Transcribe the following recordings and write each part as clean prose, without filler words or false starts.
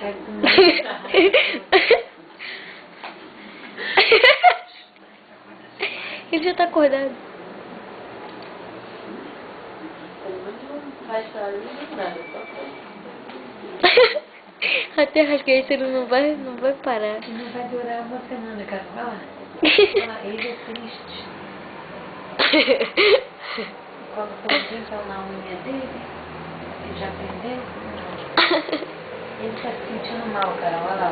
quero comer. Ele já tá acordado. Até rasguei, ele não vai parar. Não vai durar uma semana, quero falar. Ele é triste. Colocou o pincel na unha dele, ele já aprendeu. Ele tá se sentindo mal, Carol, olha lá.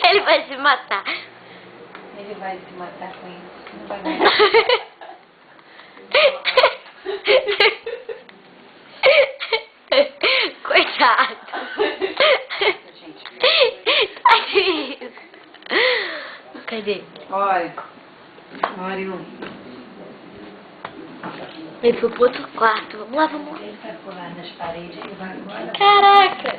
Ele vai se matar. Ele vai se matar com isso. Não vai matar. Coitado. Tadinho. Cadê? Olha. Olha. Ele foi pro outro quarto. Vamos lá, vamos lá. Ele vai pular nas paredes, ele vai embora. Caraca.